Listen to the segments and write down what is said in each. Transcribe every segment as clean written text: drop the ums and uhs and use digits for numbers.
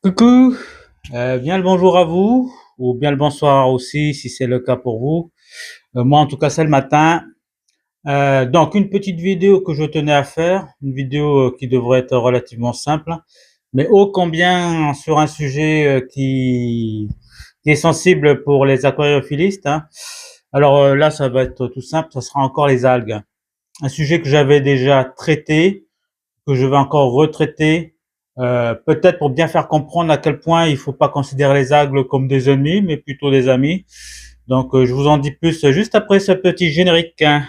Coucou, bien le bonjour à vous, ou bien le bonsoir aussi si c'est le cas pour vous. Moi en tout cas c'est le matin. Donc une petite vidéo que je tenais à faire, une vidéo qui devrait être relativement simple, mais ô combien sur un sujet qui est sensible pour les aquariophilistes, hein. Alors là ça va être tout simple, ça sera encore les algues. Un sujet que j'avais déjà traité, que je vais encore retraiter, peut-être pour bien faire comprendre à quel point il ne faut pas considérer les algues comme des ennemis, mais plutôt des amis. Donc, je vous en dis plus juste après ce petit générique, hein.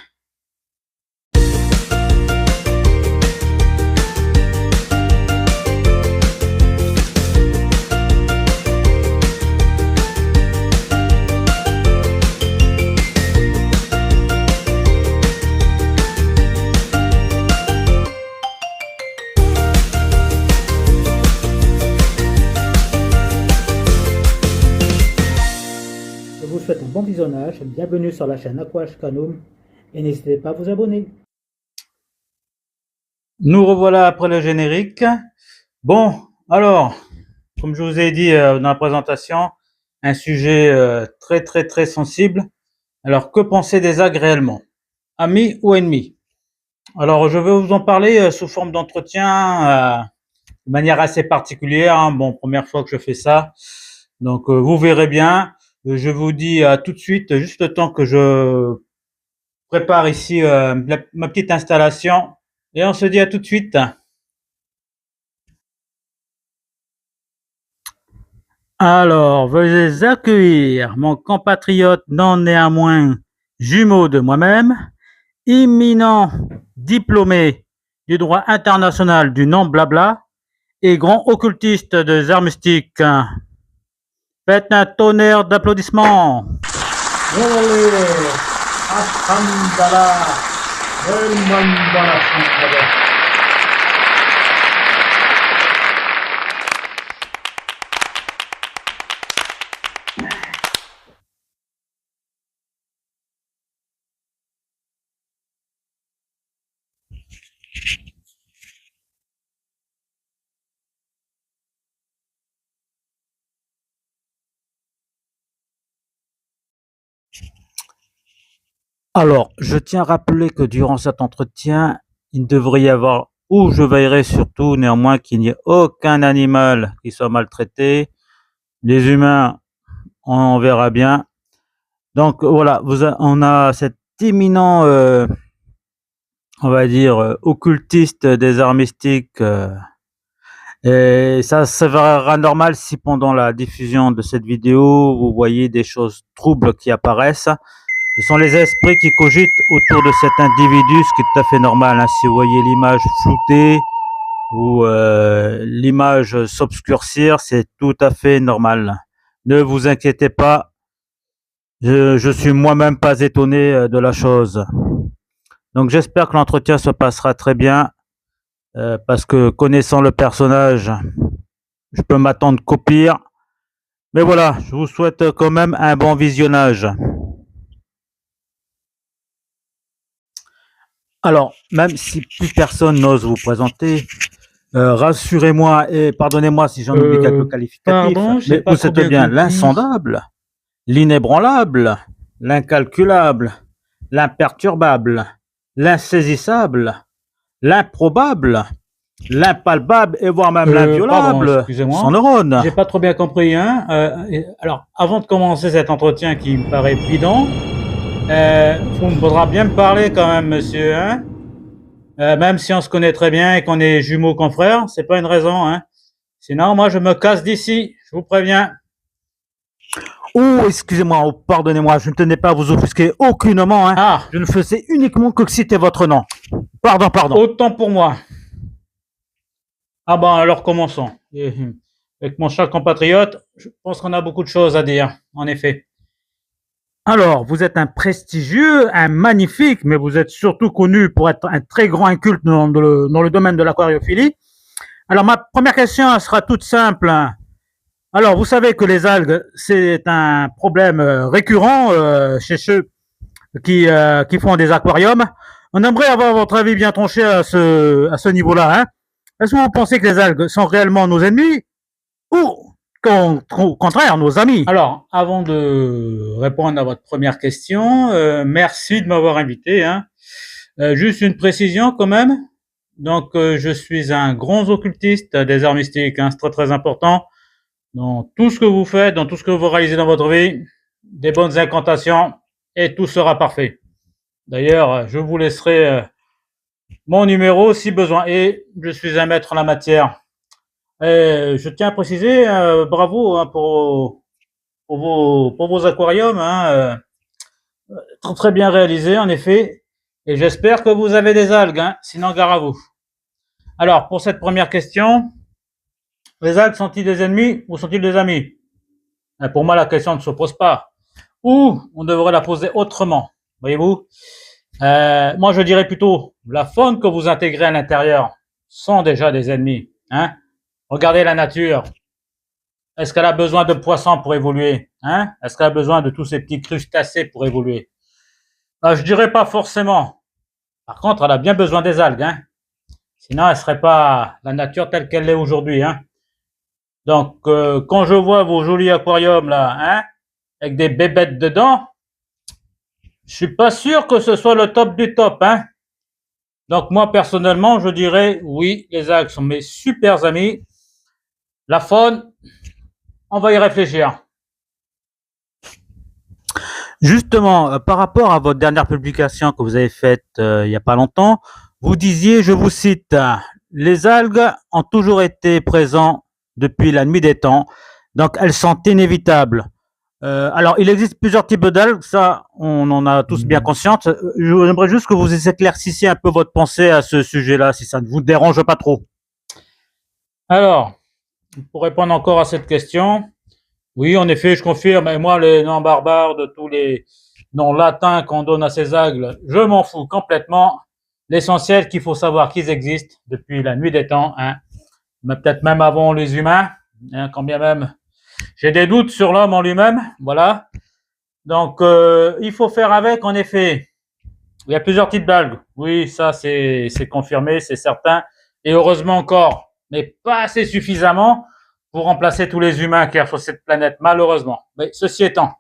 Je vous souhaite un bon visionnage, bienvenue sur la chaîne Aquash Canum et n'hésitez pas à vous abonner. Nous revoilà après le générique. Bon, alors, comme je vous ai dit dans la présentation, un sujet très sensible. Alors, que penser des algues réellement? Amis ou ennemis? Alors, je vais vous en parler sous forme d'entretien, de manière assez particulière, hein. Bon, première fois que je fais ça, donc vous verrez bien. Je vous dis à tout de suite, juste le temps que je prépare ici ma petite installation, et on se dit à tout de suite. Alors, veuillez accueillir mon compatriote non néanmoins jumeau de moi-même, imminent diplômé du droit international du non-blabla et grand occultiste des arts mystiques. Faites un tonnerre d'applaudissements. Alors, je tiens à rappeler que durant cet entretien, il ne devrait y avoir, ou je veillerai surtout néanmoins qu'il n'y ait aucun animal qui soit maltraité. Les humains, on verra bien. Donc voilà, on a cet éminent, on va dire, occultiste des arts mystiques. Et ça s'avérera normal si pendant la diffusion de cette vidéo, vous voyez des choses troubles qui apparaissent. Ce sont les esprits qui cogitent autour de cet individu, ce qui est tout à fait normal, hein. Si vous voyez l'image floutée ou l'image s'obscurcir, c'est tout à fait normal. Ne vous inquiétez pas, je suis moi-même pas étonné de la chose. Donc j'espère que l'entretien se passera très bien, parce que connaissant le personnage, je peux m'attendre qu'au pire. Mais voilà, je vous souhaite quand même un bon visionnage. Alors, même si plus personne n'ose vous présenter, rassurez-moi et pardonnez-moi si j'en oublie quelques qualificatifs, Pardon, mais vous êtes bien l'insondable, l'inébranlable, l'incalculable, l'imperturbable, l'insaisissable, l'improbable, l'impalpable et voire même l'inviolable, sans neurone. J'ai pas trop bien compris, hein. Alors, avant de commencer cet entretien qui me paraît bidon, il faudra bien me parler quand même, monsieur, hein. Même si on se connaît très bien et qu'on est jumeaux confrères, c'est pas une raison, hein. Sinon, moi, je me casse d'ici, je vous préviens. Oh, excusez-moi, oh, pardonnez-moi, je ne tenais pas à vous offusquer aucunement, hein. Ah, Je ne faisais uniquement que citer votre nom. Pardon. autant pour moi. Ah ben, alors commençons. Avec mon cher compatriote, je pense qu'on a beaucoup de choses à dire, en effet. Alors, vous êtes un prestigieux, un magnifique, mais vous êtes surtout connu pour être un très grand inculte dans le domaine de l'aquariophilie. Alors, ma première question elle sera toute simple. Alors, vous savez que les algues, c'est un problème récurrent chez ceux qui font des aquariums. On aimerait avoir votre avis bien tranché à ce niveau-là, hein. Est-ce que vous pensez que les algues sont réellement nos ennemis ou au contraire nos amis? Alors, avant de répondre à votre première question, merci de m'avoir invité, hein. Juste une précision quand même. Donc, je suis un grand occultiste des arts mystiques, hein, c'est très très important. Dans tout ce que vous faites, dans tout ce que vous réalisez dans votre vie, des bonnes incantations et tout sera parfait. D'ailleurs, je vous laisserai mon numéro si besoin. Et je suis un maître en la matière. Et je tiens à préciser, bravo hein, pour vos aquariums, hein, très, très bien réalisés en effet. Et j'espère que vous avez des algues, hein, sinon gare à vous. Alors, pour cette première question, les algues sont-ils des ennemis ou sont-ils des amis? Pour moi, la question ne se pose pas. Ou on devrait la poser autrement, voyez-vous. Moi, je dirais plutôt, la faune que vous intégrez à l'intérieur sont déjà des ennemis. Hein. Regardez la nature. Est-ce qu'elle a besoin de poissons pour évoluer, hein? Est-ce qu'elle a besoin de tous ces petits crustacés pour évoluer? Je dirais pas forcément. Par contre, elle a bien besoin des algues, hein? Sinon, elle serait pas la nature telle qu'elle est aujourd'hui, hein? Donc, quand je vois vos jolis aquariums là, hein, avec des bébêtes dedans, je suis pas sûr que ce soit le top du top, hein? Donc moi personnellement, je dirais oui, les algues sont mes super amis. La faune, on va y réfléchir. Justement, par rapport à votre dernière publication que vous avez faite il n'y a pas longtemps, vous disiez, je vous cite, les algues ont toujours été présentes depuis la nuit des temps, donc elles sont inévitables. Alors, il existe plusieurs types d'algues, ça, on en a tous bien conscience. J'aimerais juste que vous éclaircissiez un peu votre pensée à ce sujet-là, si ça ne vous dérange pas trop. Alors, pour répondre encore à cette question, oui, en effet, je confirme. Et moi, les noms barbares de tous les noms latins qu'on donne à ces algues, je m'en fous complètement. L'essentiel, qu'il faut savoir qu'ils existent depuis la nuit des temps, hein, mais peut-être même avant les humains, hein, quand bien même j'ai des doutes sur l'homme en lui-même, voilà. Donc, il faut faire avec, en effet. Il y a plusieurs types d'algues. Oui, ça, c'est confirmé, c'est certain. Et heureusement encore, mais pas assez suffisamment pour remplacer tous les humains qui y a sur cette planète, malheureusement. Mais ceci étant,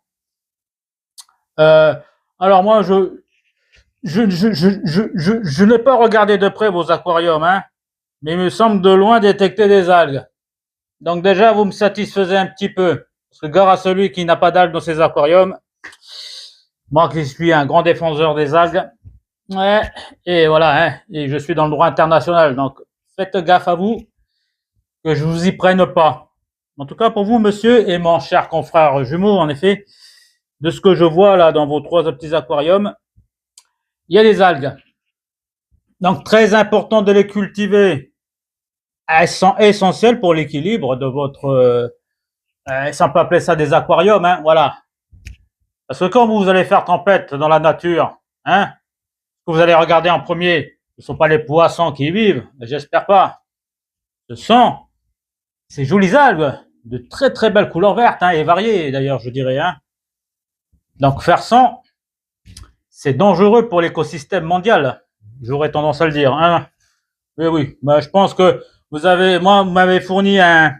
alors moi, je n'ai pas regardé de près vos aquariums, hein, mais il me semble de loin détecter des algues. Donc déjà, vous me satisfaisez un petit peu. Parce que gare à celui qui n'a pas d'algues dans ses aquariums, moi qui suis un grand défenseur des algues, ouais, et voilà, hein, et je suis dans le droit international, donc faites gaffe à vous, que je vous y prenne pas. En tout cas, pour vous, monsieur, et mon cher confrère jumeau, en effet, de ce que je vois là dans vos trois petits aquariums, il y a des algues. Donc très important de les cultiver. Elles sont essentielles pour l'équilibre de votre, si on peut appeler ça des aquariums, hein, voilà. Parce que quand vous allez faire tempête dans la nature, hein, que vous allez regarder en premier, ce ne sont pas les poissons qui y vivent, j'espère pas. Ce sont ces jolies algues de très très belles couleurs vertes, hein, et variées d'ailleurs, je dirais. Hein. Donc faire sans, c'est dangereux pour l'écosystème mondial. J'aurais tendance à le dire. Hein. Mais oui, bah, je pense que vous m'avez fourni un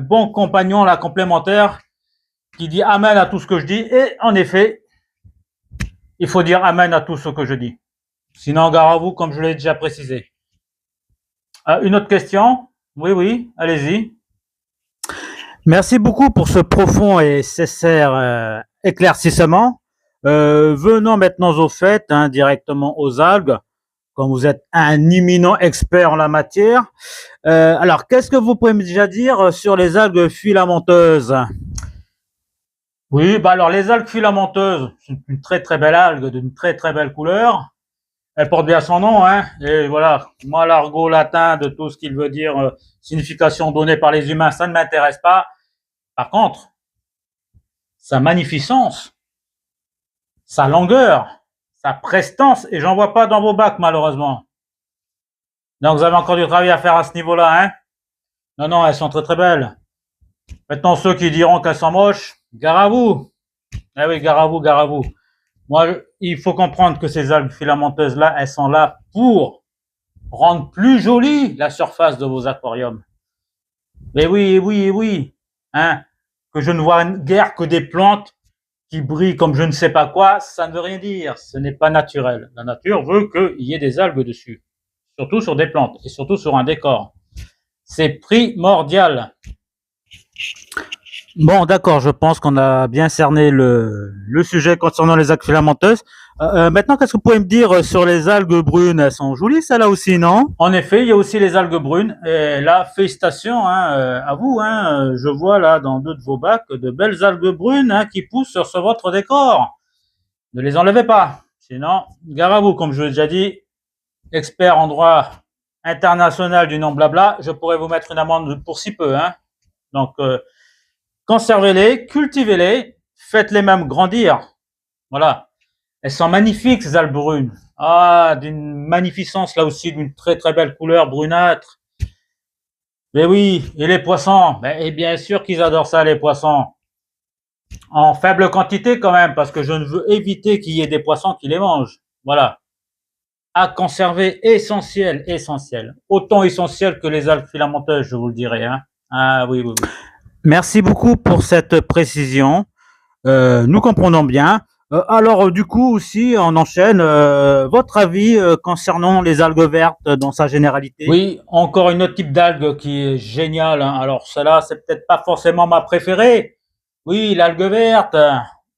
bon compagnon là complémentaire qui dit amen à tout ce que je dis. Et en effet, il faut dire amen à tout ce que je dis. Sinon, gare à vous, comme je l'ai déjà précisé. Une autre question? Oui, oui, allez-y. Merci beaucoup pour ce profond et sincère éclaircissement. Venons maintenant au fait, hein, directement aux algues, comme vous êtes un imminent expert en la matière. Alors, qu'est-ce que vous pouvez me déjà dire sur les algues filamenteuses? Oui, bah alors les algues filamenteuses, c'est une très très belle algue d'une très très belle couleur. Elle porte bien son nom, hein. Et voilà, moi l'argot latin de tout ce qu'il veut dire, signification donnée par les humains, ça ne m'intéresse pas. Par contre, sa magnificence, sa longueur, sa prestance, et j'en vois pas dans vos bacs malheureusement. Donc vous avez encore du travail à faire à ce niveau-là, hein. Non, non, elles sont très très belles. Maintenant ceux qui diront qu'elles sont moches, gare à vous. Ah oui, gare à vous, gare à vous. Moi, il faut comprendre que ces algues filamenteuses-là, elles sont là pour rendre plus jolie la surface de vos aquariums. Mais oui, oui, oui, hein, que je ne vois guère que des plantes qui brillent comme je ne sais pas quoi, ça ne veut rien dire. Ce n'est pas naturel. La nature veut qu'il y ait des algues dessus, surtout sur des plantes et surtout sur un décor. C'est primordial. Bon, d'accord, je pense qu'on a bien cerné le sujet concernant les algues filamenteuses. Maintenant, qu'est-ce que vous pouvez me dire sur les algues brunes? Elles sont jolies, celles-là aussi, non? En effet, il y a aussi les algues brunes. Et là, félicitations hein, à vous. Hein, je vois là dans deux de vos bacs de belles algues brunes hein, qui poussent sur votre décor. Ne les enlevez pas. Sinon, gare à vous, comme je l'ai déjà dit, expert en droit international du nom blabla, je pourrais vous mettre une amende pour si peu. Hein. Donc, conservez-les, cultivez-les, faites-les même grandir. Voilà. Elles sont magnifiques, ces algues brunes. Ah, d'une magnificence là aussi, d'une très très belle couleur brunâtre. Mais oui, et les poissons, et bien sûr qu'ils adorent ça, les poissons. En faible quantité quand même, parce que je ne veux éviter qu'il y ait des poissons qui les mangent. Voilà. À conserver, essentiel, essentiel. Autant essentiel que les algues filamenteuses, je vous le dirai. Hein. Ah oui, oui, oui. Merci beaucoup pour cette précision. Nous comprenons bien. Alors, du coup, aussi, on enchaîne. Votre avis concernant les algues vertes dans sa généralité? Oui, encore une autre type d'algue qui est géniale. Hein. Alors, celle-là, c'est peut-être pas forcément ma préférée. Oui, l'algue verte,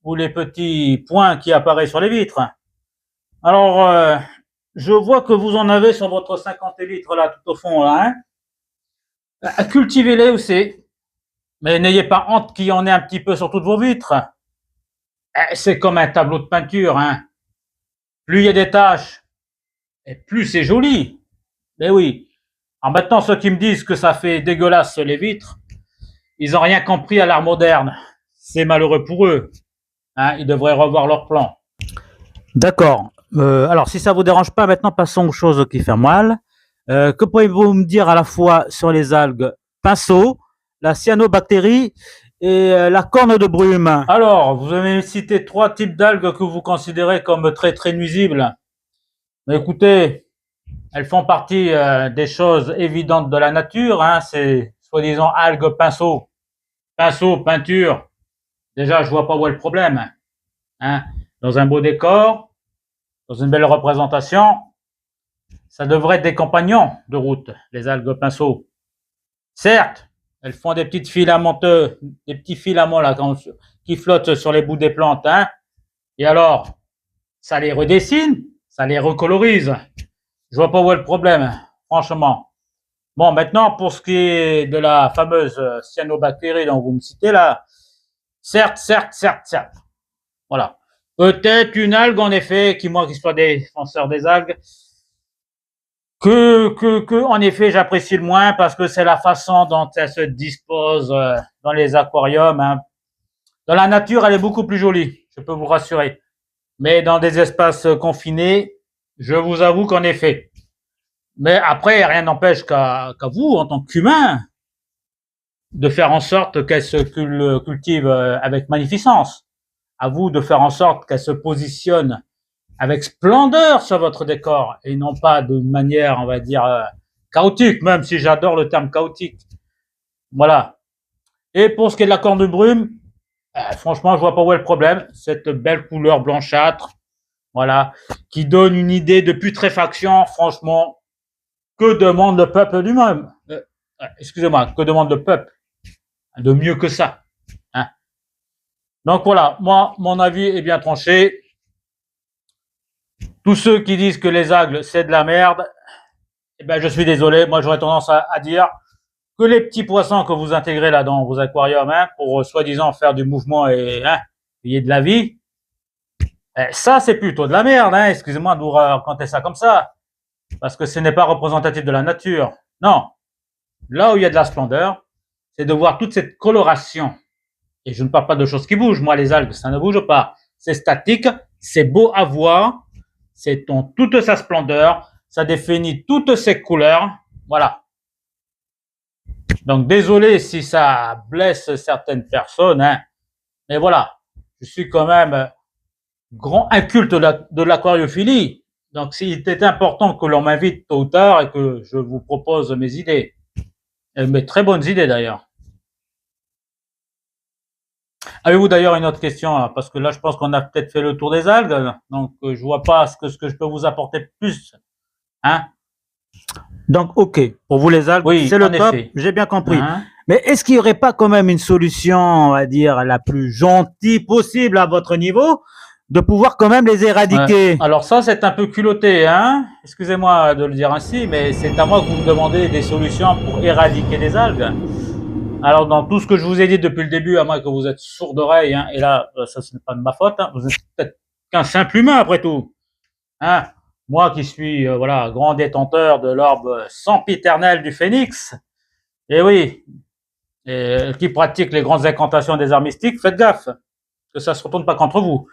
ou les petits points qui apparaissent sur les vitres. Alors, je vois que vous en avez sur votre 50 litres là, tout au fond là. Hein. Cultivez-les aussi, mais n'ayez pas honte qu'il y en ait un petit peu sur toutes vos vitres. C'est comme un tableau de peinture. Hein. Plus il y a des taches, et plus c'est joli. Mais oui. Alors maintenant, ceux qui me disent que ça fait dégueulasse les vitres, ils n'ont rien compris à l'art moderne. C'est malheureux pour eux. Hein. Ils devraient revoir leur plan. D'accord. Alors, si ça vous dérange pas, maintenant passons aux choses qui font mal. Que pouvez-vous me dire à la fois sur les algues pinceau, la cyanobactérie et la corne de brume? Alors, vous avez cité trois types d'algues que vous considérez comme très très nuisibles. Mais écoutez, elles font partie des choses évidentes de la nature. Hein. C'est soi-disant algues pinceau. Pinceau, peinture. Déjà, je vois pas où est le problème. Hein. Dans un beau décor, dans une belle représentation, ça devrait être des compagnons de route, les algues pinceau. Certes, elles font des petites filamenteux, des petits filaments là qui flottent sur les bouts des plantes. Hein. Et alors, ça les redessine, ça les recolorise. Je vois pas où est le problème, franchement. Bon, maintenant, pour ce qui est de la fameuse cyanobactérie dont vous me citez là, certes, certes, certes, certes. Voilà. Peut-être une algue, en effet, moi qui sois défenseur des algues, en effet, j'apprécie le moins parce que c'est la façon dont elle se dispose dans les aquariums. Hein. Dans la nature, elle est beaucoup plus jolie, je peux vous rassurer. Mais dans des espaces confinés, je vous avoue qu'en effet. Mais après, rien n'empêche qu'à vous, en tant qu'humain, de faire en sorte qu'elle se cultive avec magnificence. À vous de faire en sorte qu'elle se positionne avec splendeur sur votre décor et non pas de manière, on va dire, chaotique, même si j'adore le terme chaotique. Voilà. Et pour ce qui est de la corne de brume, franchement, je vois pas où est le problème. Cette belle couleur blanchâtre, voilà, qui donne une idée de putréfaction, franchement, que demande le peuple lui-même excusez-moi, que demande le peuple de mieux que ça. Hein. Donc voilà, moi, mon avis est bien tranché. Tous ceux qui disent que les algues, c'est de la merde, eh ben, je suis désolé. Moi, j'aurais tendance à dire que les petits poissons que vous intégrez là dans vos aquariums, hein, pour soi-disant faire du mouvement et hein, il y ait de la vie, ça, c'est plutôt de la merde. Hein, excusez-moi de vous raconter ça comme ça, parce que ce n'est pas représentatif de la nature. Non. Là où il y a de la splendeur, c'est de voir toute cette coloration. Et je ne parle pas de choses qui bougent. Moi, les algues, ça ne bouge pas. C'est statique, c'est beau à voir, c'est en toute sa splendeur, ça définit toutes ses couleurs. Voilà. Donc, désolé si ça blesse certaines personnes, hein, mais voilà. Je suis quand même grand inculte de l'aquariophilie. Donc, il était important que l'on m'invite tôt ou tard et que je vous propose mes idées. Mais très bonnes idées d'ailleurs. Avez-vous d'ailleurs une autre question là? Parce que là, je pense qu'on a peut-être fait le tour des algues. Donc, je vois pas ce que je peux vous apporter de plus. Hein? Donc, ok, pour vous les algues, Oui, c'est le en top, effet. j'ai bien compris. Hein? Mais est-ce qu'il n'y aurait pas quand même une solution, on va dire, la plus gentille possible à votre niveau, de pouvoir quand même les éradiquer? Alors ça, c'est un peu culotté, hein? Excusez-moi de le dire ainsi, mais c'est à moi que vous me demandez des solutions pour éradiquer les algues. Alors, dans tout ce que je vous ai dit depuis le début, à moins que vous êtes sourd d'oreille, hein, et là, ça, ce n'est pas de ma faute, hein, vous êtes peut-être qu'un simple humain après tout. Hein? Moi qui suis, voilà, grand détenteur de l'orbe sempiternel du phénix, et oui, et qui pratique les grandes incantations des arts mystiques, faites gaffe, que ça ne se retourne pas contre vous.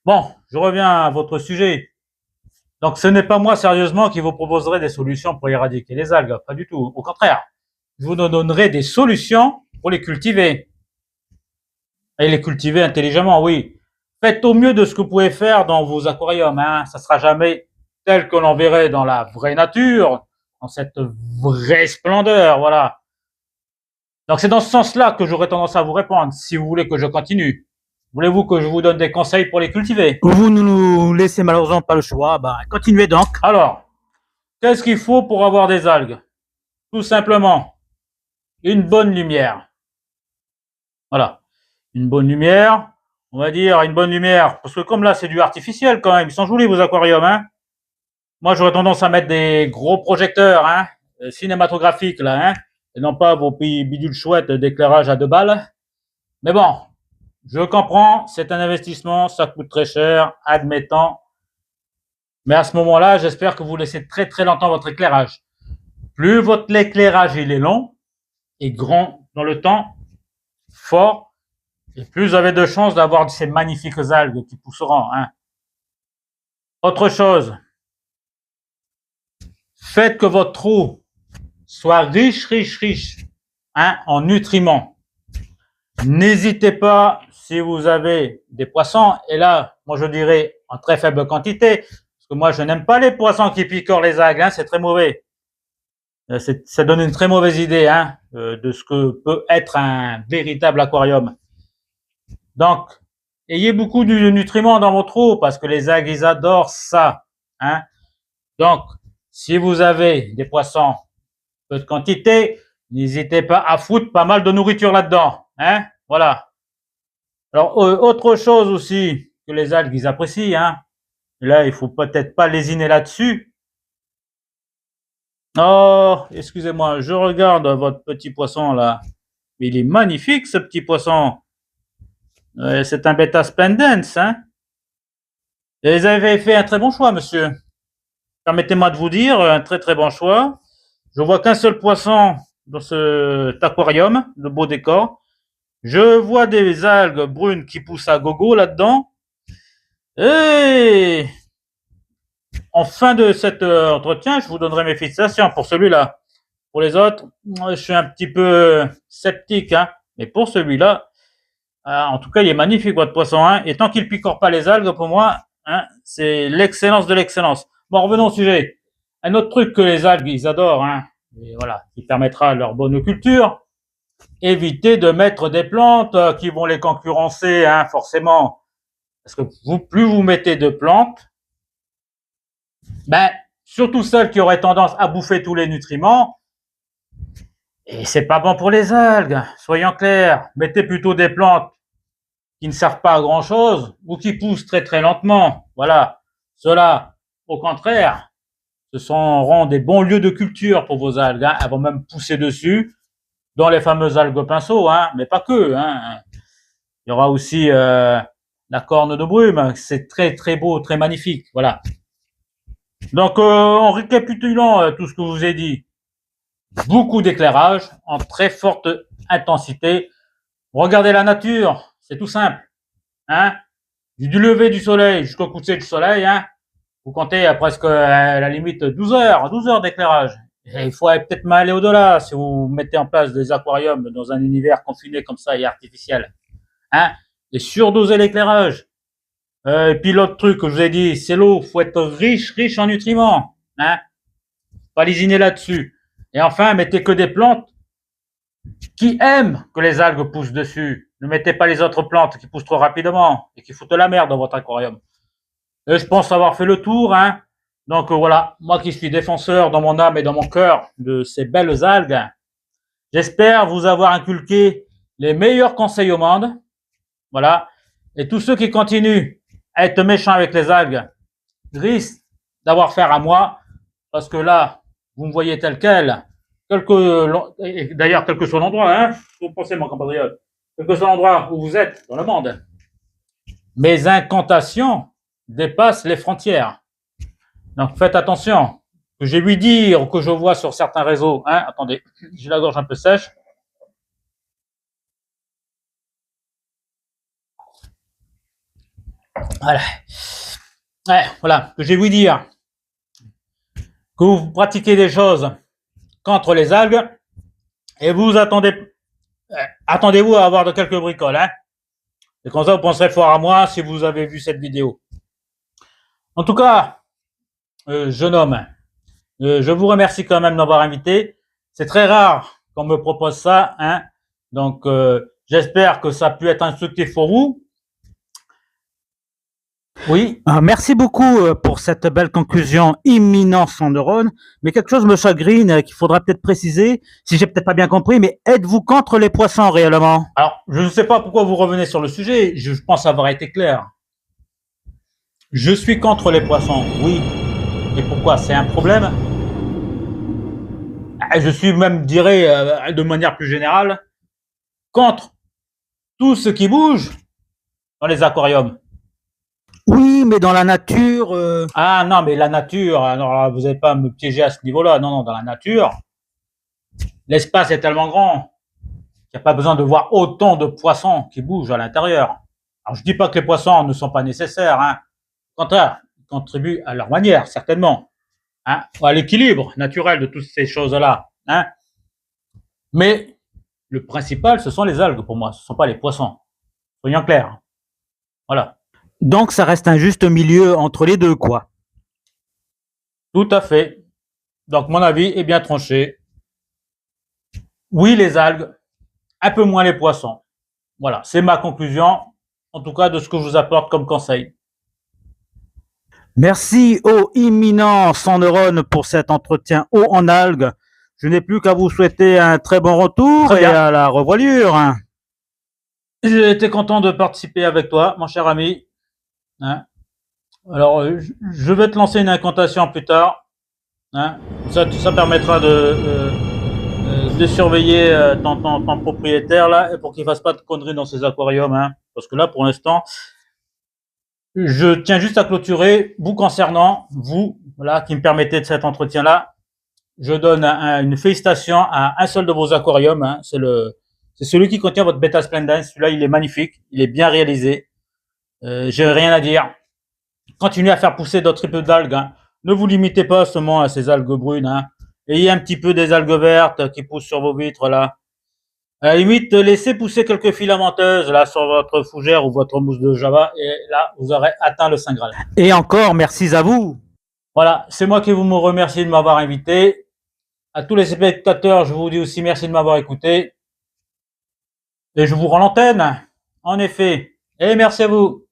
Bon, je reviens à votre sujet. Donc, ce n'est pas moi, sérieusement, qui vous proposerai des solutions pour éradiquer les algues, pas du tout. Au contraire, je vous donnerai des solutions pour les cultiver. Et les cultiver intelligemment, oui. Faites au mieux de ce que vous pouvez faire dans vos aquariums. Hein. Ça ne sera jamais tel que l'on verrait dans la vraie nature, dans cette vraie splendeur, voilà. Donc c'est dans ce sens-là que j'aurais tendance à vous répondre, si vous voulez que je continue. Voulez-vous que je vous donne des conseils pour les cultiver? Vous ne nous laissez malheureusement pas le choix, bah, continuez donc. Alors, qu'est-ce qu'il faut pour avoir des algues? Tout simplement, une bonne lumière. Voilà. Une bonne lumière, on va dire une bonne lumière, parce que comme là c'est du artificiel quand même, ils sont jolis vos aquariums, hein. Moi j'aurais tendance à mettre des gros projecteurs, hein, cinématographiques là, hein, et non pas vos bidules chouettes d'éclairage à 2 balles. Mais bon, je comprends, c'est un investissement, ça coûte très cher, admettons. Mais à ce moment-là, j'espère que vous laissez très très longtemps votre éclairage. Plus votre éclairage il est long et grand dans le temps, fort, et plus vous avez de chances d'avoir ces magnifiques algues qui pousseront. Hein. Autre chose, faites que votre trou soit riche, hein, en nutriments. N'hésitez pas, si vous avez des poissons, et là, moi je dirais en très faible quantité, parce que moi je n'aime pas les poissons qui picorent les algues, hein, c'est très mauvais. Ça donne une très mauvaise idée, hein, de ce que peut être un véritable aquarium. Donc, ayez beaucoup de nutriments dans votre eau, parce que les algues, ils adorent ça. Hein. Donc, si vous avez des poissons peu de quantité, n'hésitez pas à foutre pas mal de nourriture là-dedans. Hein. Voilà. Alors, autre chose aussi que les algues, ils apprécient, hein. Là, il faut peut-être pas lésiner là-dessus. Oh, excusez-moi, je regarde votre petit poisson là. Il est magnifique ce petit poisson. C'est un bêta spendens, hein. Et vous avez fait un très bon choix, monsieur. Permettez-moi de vous dire, un très très bon choix. Je vois qu'un seul poisson dans cet aquarium, de beau décor. Je vois des algues brunes qui poussent à gogo là-dedans. Et en fin de cet entretien, je vous donnerai mes félicitations pour celui-là. Pour les autres, je suis un petit peu sceptique, hein. Mais pour celui-là, en tout cas, il est magnifique votre poisson, hein. Et tant qu'il picore pas les algues, pour moi, hein, c'est l'excellence de l'excellence. Bon, revenons au sujet. Un autre truc que les algues, ils adorent, hein, et voilà, qui permettra leur bonne culture. Évitez de mettre des plantes qui vont les concurrencer, hein, forcément. Parce que plus vous mettez de plantes, ben, surtout celles qui auraient tendance à bouffer tous les nutriments, et c'est pas bon pour les algues, soyons clairs. Mettez plutôt des plantes qui ne servent pas à grand chose ou qui poussent très très lentement. Voilà. Cela, au contraire, ce seront des bons lieux de culture pour vos algues. Hein. Elles vont même pousser dessus, dans les fameuses algues pinceaux, hein, mais pas que. Hein. Il y aura aussi la corne de brume, c'est très très beau, très magnifique. Voilà. Donc, en récapitulant tout ce que je vous ai dit, beaucoup d'éclairage en très forte intensité. Regardez la nature, c'est tout simple. Hein. Du lever du soleil jusqu'au coucher du soleil, hein, vous comptez à presque à la limite 12 heures d'éclairage. Et il faut peut-être même aller au-delà si vous mettez en place des aquariums dans un univers confiné comme ça et artificiel. Hein, et surdoser l'éclairage. Et puis l'autre truc que je vous ai dit, c'est l'eau. Il faut être riche en nutriments. Hein, pas lésiner là-dessus. Et enfin, mettez que des plantes qui aiment que les algues poussent dessus. Ne mettez pas les autres plantes qui poussent trop rapidement et qui foutent la merde dans votre aquarium. Et je pense avoir fait le tour, hein. Donc voilà, moi qui suis défenseur dans mon âme et dans mon cœur de ces belles algues, j'espère vous avoir inculqué les meilleurs conseils au monde. Voilà. Et tous ceux qui continuent à être méchants avec les algues risquent d'avoir affaire à moi, parce que là, vous me voyez tel quel. D'ailleurs, quel que soit l'endroit, hein, vous pensez, mon compatriote, quel que soit l'endroit où vous êtes dans le monde, mes incantations dépassent les frontières. Donc faites attention. Que j'ai vu dire ou que je vois sur certains réseaux, hein, attendez, j'ai la gorge un peu sèche. Voilà. Ouais, voilà, que j'ai vu dire que vous pratiquez des choses contre les algues et vous attendez-vous à avoir de quelques bricoles, hein. Et comme ça, vous penserez fort à moi si vous avez vu cette vidéo. En tout cas, jeune homme, je vous remercie quand même d'avoir invité. C'est très rare qu'on me propose ça, hein. Donc, j'espère que ça a pu être instructif pour vous. Oui. Merci beaucoup pour cette belle conclusion imminente sans neurones. Mais quelque chose me chagrine qu'il faudra peut-être préciser, si j'ai peut-être pas bien compris, mais êtes-vous contre les poissons réellement? Alors, je ne sais pas pourquoi vous revenez sur le sujet, je pense avoir été clair. Je suis contre les poissons, oui. Et pourquoi? C'est un problème? Je suis même, dirais, de manière plus générale, contre tout ce qui bouge dans les aquariums. Oui, mais dans la nature... Ah non, mais la nature, alors vous n'allez pas me piéger à ce niveau-là. Non, non, dans la nature, l'espace est tellement grand qu'il n'y a pas besoin de voir autant de poissons qui bougent à l'intérieur. Alors je dis pas que les poissons ne sont pas nécessaires, hein. Au contraire, ils contribuent à leur manière, certainement, hein, à l'équilibre naturel de toutes ces choses-là, hein. Mais le principal, ce sont les algues pour moi, ce ne sont pas les poissons. Soyons clairs. Voilà. Donc ça reste un juste milieu entre les deux, quoi. Tout à fait. Donc mon avis est bien tranché. Oui, les algues, un peu moins les poissons. Voilà, c'est ma conclusion, en tout cas de ce que je vous apporte comme conseil. Merci au imminent sans neurones pour cet entretien haut en algues. Je n'ai plus qu'à vous souhaiter un très bon retour et à la revoilure. J'ai été content de participer avec toi, mon cher ami, hein. Alors, je vais te lancer une incantation plus tard, hein. Ça permettra de surveiller ton propriétaire là, pour qu'il fasse pas de conneries dans ses aquariums, hein. Parce que là, pour l'instant, je tiens juste à clôturer, vous concernant, vous, voilà, qui me permettez de cet entretien-là. Je donne une félicitation à un seul de vos aquariums, hein. C'est celui qui contient votre Beta Splendens. Celui-là, il est magnifique, il est bien réalisé. J'ai rien à dire. Continuez à faire pousser d'autres types d'algues, hein. Ne vous limitez pas seulement à ces algues brunes, hein. Ayez un petit peu des algues vertes qui poussent sur vos vitres là. À la limite, laissez pousser quelques filamenteuses là sur votre fougère ou votre mousse de Java, et là, vous aurez atteint le Saint Graal. Et encore, merci à vous. Voilà, c'est moi qui vous me remercie de m'avoir invité. À tous les spectateurs, je vous dis aussi merci de m'avoir écouté. Et je vous rends l'antenne, en effet. Et merci à vous.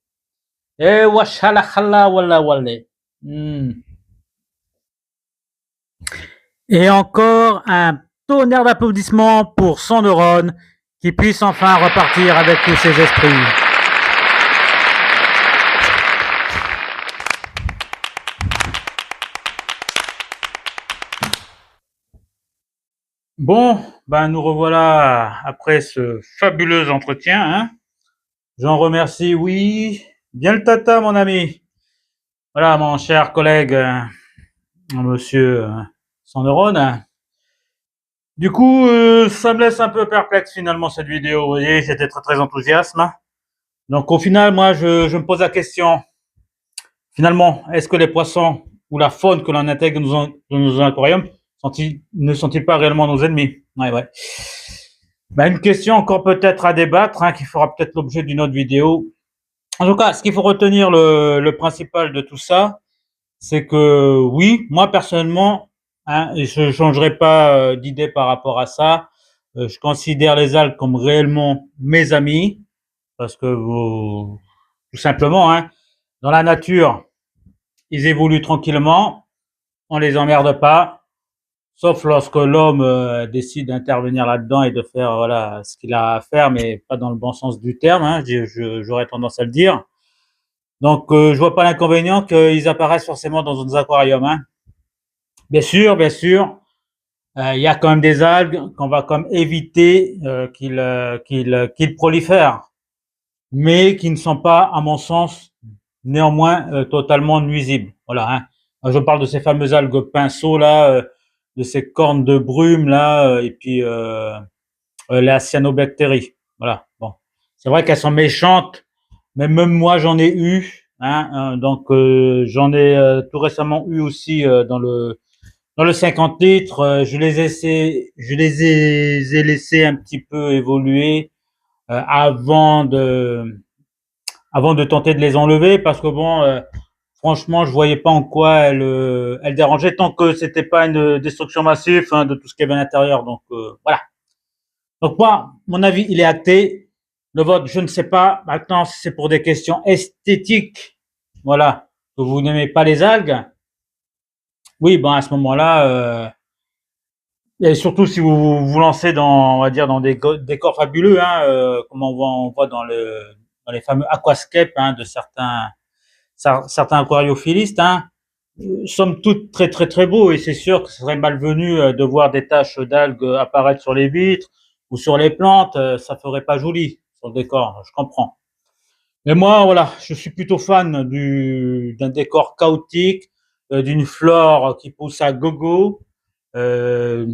Et washalakhala walla walle. Et encore un tonnerre d'applaudissements pour son neurone qui puisse enfin repartir avec tous ses esprits. Bon, ben nous revoilà après ce fabuleux entretien, hein. J'en remercie, oui. Bien le tata, mon ami. Voilà, mon cher collègue, monsieur sans neurone. Du coup, ça me laisse un peu perplexe finalement cette vidéo. Vous voyez, j'étais très enthousiaste. Donc au final, moi, je me pose la question. Finalement, est-ce que les poissons ou la faune que l'on intègre dans nos aquariums ne sont-ils pas réellement nos ennemis? Ouais. Ben, une question encore peut-être à débattre, hein, qui fera peut-être l'objet d'une autre vidéo. En tout cas, ce qu'il faut retenir, le principal de tout ça, c'est que oui, moi personnellement, hein, je ne changerai pas d'idée par rapport à ça. je considère les algues comme réellement mes amis, parce que tout simplement, hein, dans la nature, ils évoluent tranquillement, on les emmerde pas, sauf lorsque l'homme décide d'intervenir là-dedans et de faire voilà ce qu'il a à faire, mais pas dans le bon sens du terme, hein, j'aurais tendance à le dire. Donc, je vois pas l'inconvénient qu'ils apparaissent forcément dans nos aquariums, hein. Bien sûr, il y a quand même des algues qu'on va quand même éviter qu'ils prolifèrent, mais qui ne sont pas, à mon sens, néanmoins totalement nuisibles. Voilà, hein. Je parle de ces fameuses algues pinceaux là, de ces cornes de brume là, et puis les cyanobactéries. Voilà. Bon, c'est vrai qu'elles sont méchantes, mais même moi j'en ai eu. Hein, donc j'en ai tout récemment eu aussi dans le 50 litres. Je les ai laissés un petit peu évoluer avant de tenter de les enlever, parce que bon, franchement, je voyais pas en quoi elle dérangeait, tant que c'était pas une destruction massive, hein, de tout ce qu'il y avait à l'intérieur. Donc voilà. Donc moi, mon avis, il est acté. Le vote, je ne sais pas. Maintenant, si c'est pour des questions esthétiques, voilà, que vous n'aimez pas les algues, oui, bon, à ce moment-là, et surtout si vous vous lancez dans, on va dire, dans des décors fabuleux, hein, comme on voit dans les fameux aquascapes, hein, de certains aquariophilistes, hein, somme toute très très très beau, et c'est sûr que ce serait malvenu de voir des taches d'algues apparaître sur les vitres ou sur les plantes, ça ferait pas joli sur le décor, je comprends. Mais moi, voilà, je suis plutôt fan d'un décor chaotique, d'une flore qui pousse à gogo, euh,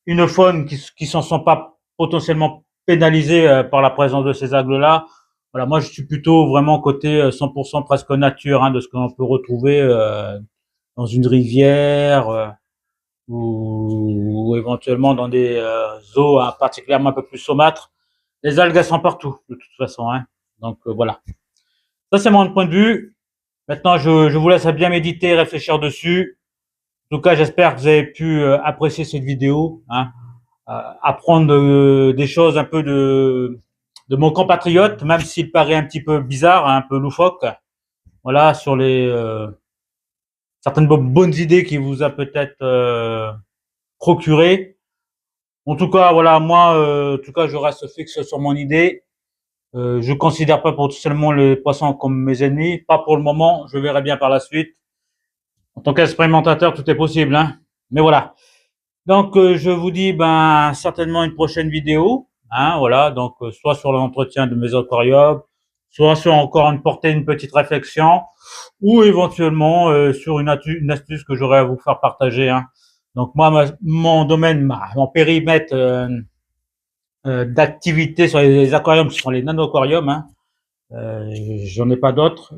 une faune qui s'en sont pas potentiellement pénalisées par la présence de ces algues-là. Voilà, moi je suis plutôt vraiment côté 100% presque nature, hein, de ce qu'on peut retrouver dans une rivière ou éventuellement dans des eaux particulièrement un peu plus saumâtres. Les algues elles sont partout de toute façon, hein. Donc voilà. Ça c'est mon point de vue. Maintenant je vous laisse bien méditer, réfléchir dessus. En tout cas, j'espère que vous avez pu apprécier cette vidéo, hein, apprendre des choses un peu de mon compatriote, même s'il paraît un petit peu bizarre, hein, un peu loufoque. Voilà, sur les certaines bonnes idées qu'il vous a peut-être procuré. En tout cas, voilà, moi, en tout cas, je reste fixe sur mon idée. Je considère pas pour tout seulement les poissons comme mes ennemis, pas pour le moment. Je verrai bien par la suite. En tant qu'expérimentateur, tout est possible, hein. Mais voilà. Donc, je vous dis, ben, certainement une prochaine vidéo, hein, voilà. Donc, soit sur l'entretien de mes aquariums, soit sur encore une petite réflexion, ou éventuellement sur une astuce que j'aurais à vous faire partager, hein. Donc, moi, mon domaine, mon périmètre d'activité sur les aquariums, ce sont les nano-aquariums, hein. J'en ai pas d'autres.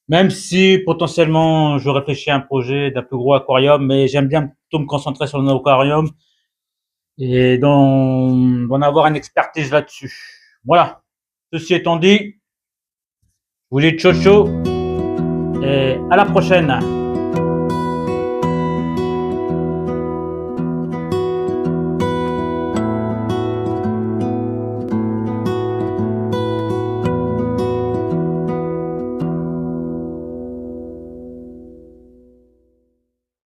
Même si potentiellement je réfléchis à un projet d'un plus gros aquarium, mais j'aime bien plutôt me concentrer sur le aquarium et d'en avoir une expertise là-dessus. Voilà. Ceci étant dit, je vous dis ciao ciao et à la prochaine.